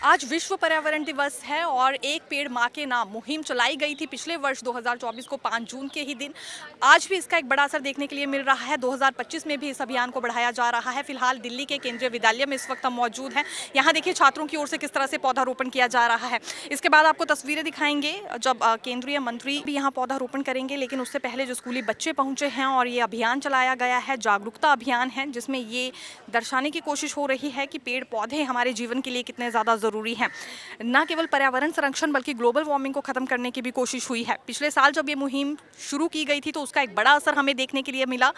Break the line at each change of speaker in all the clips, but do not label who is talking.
आज विश्व पर्यावरण दिवस है और एक पेड़ माँ के नाम मुहिम चलाई गई थी पिछले वर्ष 2024 को 5 जून के ही दिन। आज भी इसका एक बड़ा असर देखने के लिए मिल रहा है। 2025 में भी इस अभियान को बढ़ाया जा रहा है। फिलहाल दिल्ली के केंद्रीय विद्यालय में इस वक्त हम मौजूद हैं। यहाँ देखिए छात्रों की ओर से किस तरह से पौधारोपण किया जा रहा है। इसके बाद आपको तस्वीरें दिखाएंगे जब केंद्रीय मंत्री भी यहाँ पौधारोपण करेंगे, लेकिन उससे पहले जो स्कूली बच्चे पहुंचे हैं और ये अभियान चलाया गया है, जागरूकता अभियान है, जिसमें ये दर्शाने की कोशिश हो रही है कि पेड़ पौधे हमारे जीवन के लिए कितने ज़्यादा ज़रूरी हैं। न केवल पर्यावरण संरक्षण बल्कि ग्लोबल वार्मिंग को खत्म करने की भी कोशिश हुई है। पिछले साल जब ये मुहिम शुरू की गई थी तो उसका एक बड़ा असर हमें देखने के लिए मिला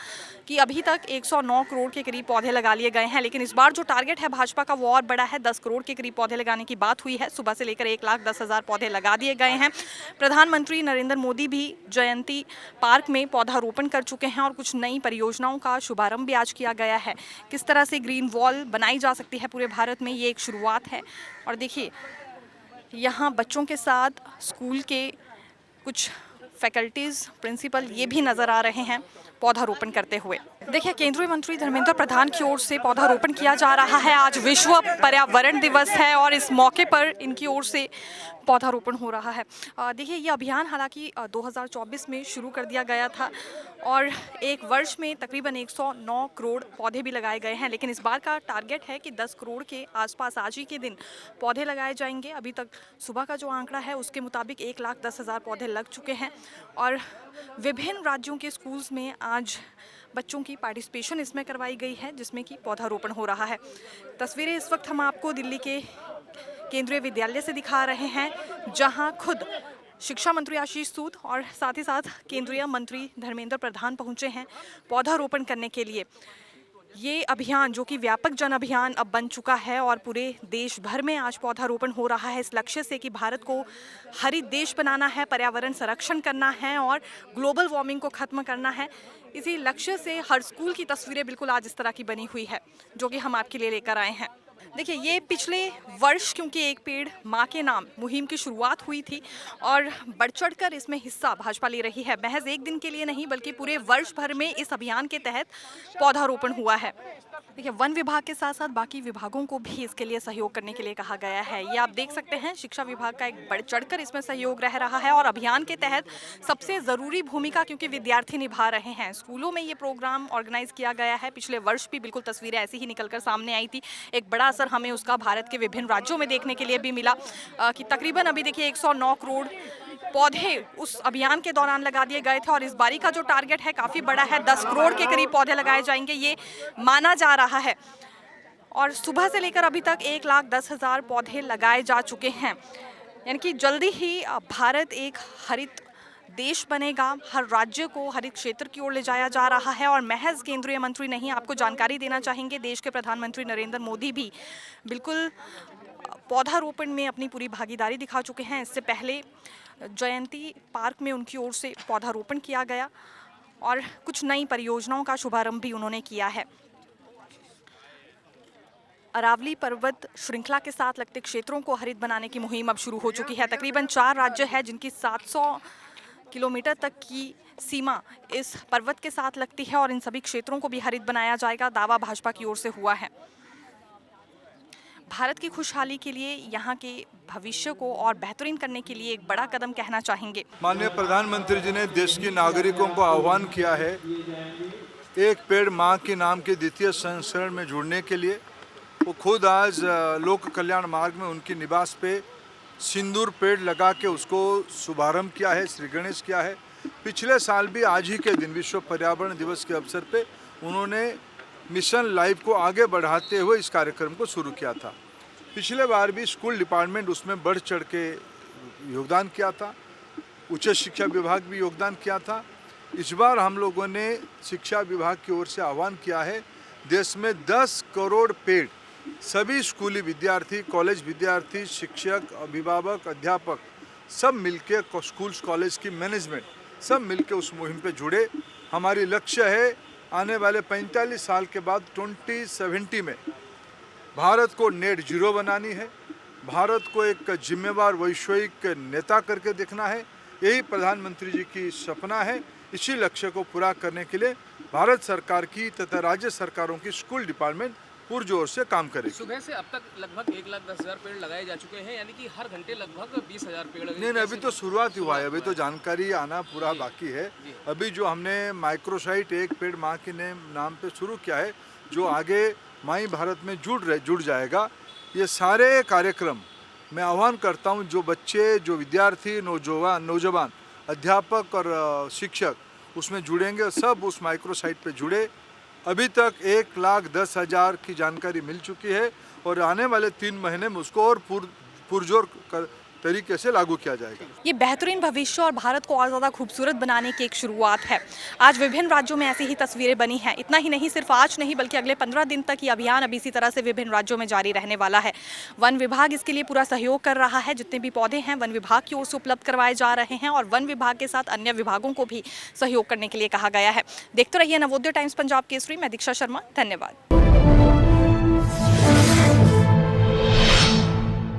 कि अभी तक 109 करोड़ के करीब पौधे लगा लिए गए हैं, लेकिन इस बार जो टारगेट है भाजपा का वो और बड़ा है। 10 करोड़ के करीब पौधे लगाने की बात हुई है। सुबह से लेकर 1,10,000 पौधे लगा दिए गए हैं। प्रधानमंत्री नरेंद्र मोदी भी जयंती पार्क में पौधारोपण कर चुके हैं और कुछ नई परियोजनाओं का शुभारंभ भी आज किया गया है। किस तरह से ग्रीन वॉल बनाई जा सकती है पूरे भारत में, ये एक शुरुआत है। और देखिए यहाँ बच्चों के साथ स्कूल के कुछ फैकल्टीज़, प्रिंसिपल ये भी नज़र आ रहे हैं पौधारोपण करते हुए। देखिए केंद्रीय मंत्री धर्मेंद्र प्रधान की ओर से पौधारोपण किया जा रहा है। आज विश्व पर्यावरण दिवस है और इस मौके पर इनकी ओर से पौधारोपण हो रहा है। देखिए ये अभियान हालांकि 2024 में शुरू कर दिया गया था और एक वर्ष में तकरीबन 109 करोड़ पौधे भी लगाए गए हैं, लेकिन इस बार का टारगेट है कि 10 करोड़ के आसपास आज ही के दिन पौधे लगाए जाएंगे। अभी तक सुबह का जो आंकड़ा है उसके मुताबिक 1,10,000 पौधे लग चुके हैं और विभिन्न राज्यों के स्कूल्स में आज बच्चों की पार्टिसिपेशन इसमें करवाई गई है, जिसमें कि पौधारोपण हो रहा है। तस्वीरें इस वक्त हम आपको दिल्ली के केंद्रीय विद्यालय से दिखा रहे हैं, जहां खुद शिक्षा मंत्री आशीष सूद और साथ ही साथ केंद्रीय मंत्री धर्मेंद्र प्रधान पहुंचे हैं पौधारोपण करने के लिए। ये अभियान जो कि व्यापक जन अभियान अब बन चुका है और पूरे देश भर में आज पौधारोपण हो रहा है इस लक्ष्य से कि भारत को हरित देश बनाना है, पर्यावरण संरक्षण करना है और ग्लोबल वार्मिंग को खत्म करना है। इसी लक्ष्य से हर स्कूल की तस्वीरें बिल्कुल आज इस तरह की बनी हुई है, जो कि हम आपके लिए लेकर आए हैं। देखिए ये पिछले वर्ष क्योंकि एक पेड़ माँ के नाम मुहिम की शुरुआत हुई थी और बढ़ चढ़कर इसमें हिस्सा भाजपा ले रही है। महज एक दिन के लिए नहीं बल्कि पूरे वर्ष भर में इस अभियान के तहत पौधारोपण हुआ है। देखिए वन विभाग के साथ साथ बाकी विभागों को भी इसके लिए सहयोग करने के लिए कहा गया है। ये आप देख सकते हैं शिक्षा विभाग का एक बढ़ चढ़कर इसमें सहयोग रह रहा है और अभियान के तहत सबसे ज़रूरी भूमिका क्योंकि विद्यार्थी निभा रहे हैं। स्कूलों में ये प्रोग्राम ऑर्गेनाइज किया गया है। पिछले वर्ष भी बिल्कुल तस्वीरें ऐसी ही निकलकर सामने आई थी। एक बड़ा असर हमें उसका भारत के विभिन्न राज्यों में देखने के लिए भी मिला कि तकरीबन अभी देखिए 109 करोड़ पौधे उस अभियान के दौरान लगा दिए गए थे और इस बारी का जो टारगेट है काफ़ी बड़ा है। 10 करोड़ के करीब पौधे लगाए जाएंगे ये माना जा रहा है और सुबह से लेकर अभी तक 1,10,000 पौधे लगाए जा चुके हैं। यानी कि जल्दी ही भारत एक हरित देश बनेगा। हर राज्य को हरित क्षेत्र की ओर ले जाया जा रहा है और महज केंद्रीय मंत्री नहीं, आपको जानकारी देना चाहेंगे देश के प्रधानमंत्री नरेंद्र मोदी भी बिल्कुल पौधारोपण में अपनी पूरी भागीदारी दिखा चुके हैं। इससे पहले जयंती पार्क में उनकी ओर से पौधारोपण किया गया और कुछ नई परियोजनाओं का शुभारंभ भी उन्होंने किया है। अरावली पर्वत श्रृंखला के साथ लगते क्षेत्रों को हरित बनाने की मुहिम अब शुरू हो चुकी है। तकरीबन 4 राज्य है जिनकी 700 किलोमीटर तक की सीमा इस पर्वत के साथ लगती है और इन सभी क्षेत्रों को भी हरित बनाया जाएगा। दावा भाजपा की ओर से हुआ है। भारत की खुशहाली के लिए, यहाँ के भविष्य को और बेहतरीन करने के लिए एक बड़ा कदम कहना चाहेंगे।
माननीय प्रधानमंत्री जी ने देश के नागरिकों को आह्वान किया है एक पेड़ माँ के नाम के द्वितीय संस्करण में जुड़ने के लिए। वो खुद आज लोक कल्याण मार्ग में उनकी निवास पे सिंदूर पेड़ लगा के उसको शुभारंभ किया है, श्री गणेश किया है। पिछले साल भी आज ही के दिन विश्व पर्यावरण दिवस के अवसर पे उन्होंने मिशन लाइफ को आगे बढ़ाते हुए इस कार्यक्रम को शुरू किया था। पिछले बार भी स्कूल डिपार्टमेंट उसमें बढ़ चढ़ के योगदान किया था, उच्च शिक्षा विभाग भी योगदान किया था। इस बार हम लोगों ने शिक्षा विभाग की ओर से आह्वान किया है देश में 10 करोड़ पेड़ सभी स्कूली विद्यार्थी, कॉलेज विद्यार्थी, शिक्षक, अभिभावक, अध्यापक सब मिलके, स्कूल्स कॉलेज की मैनेजमेंट सब मिलके उस मुहिम पे जुड़े। हमारी लक्ष्य है आने वाले 45 साल के बाद 2070 में भारत को नेट जीरो बनानी है, भारत को एक जिम्मेवार वैश्विक नेता करके देखना है। यही प्रधानमंत्री जी की सपना है। इसी लक्ष्य को पूरा करने के लिए भारत सरकार की तथा राज्य सरकारों की स्कूल डिपार्टमेंट पुरजोर से काम करेगी।
सुबह से अब तक लगभग 1,10,000 पेड़ लगाए जा चुके हैं, यानी कि हर घंटे लगभग 20,000 पेड़
नहीं, अभी तो शुरुआत हुआ है, अभी तो जानकारी आना पूरा बाकी है। अभी जो हमने माइक्रोसाइट एक पेड़ माँ के नाम पे शुरू किया है, जो आगे माई भारत में जुड़ जाएगा। ये सारे कार्यक्रम मैं आह्वान करता हूँ, जो बच्चे, जो विद्यार्थी, नौजवान अध्यापक और शिक्षक उसमें जुड़ेंगे, सब उस माइक्रोसाइट पे जुड़े। अभी तक 1,10,000 की जानकारी मिल चुकी है और आने वाले 3 महीने में उसको और पुरजोर तरीके से लागू किया जाएगा।
ये बेहतरीन भविष्य और भारत को और ज़्यादा खूबसूरत बनाने की एक शुरुआत है। आज विभिन्न राज्यों में ऐसी ही तस्वीरें बनी हैं। इतना ही नहीं, सिर्फ आज नहीं बल्कि अगले 15 दिन तक ये अभियान अभी इसी तरह से विभिन्न राज्यों में जारी रहने वाला है। वन विभाग इसके लिए पूरा सहयोग कर रहा है। जितने भी पौधे हैं वन विभाग की ओर से उपलब्ध करवाए जा रहे हैं और वन विभाग के साथ अन्य विभागों को भी सहयोग करने के लिए कहा गया है। देखते रहिए नवोदय टाइम्स पंजाब केसरी। मैं दीक्षा शर्मा, धन्यवाद।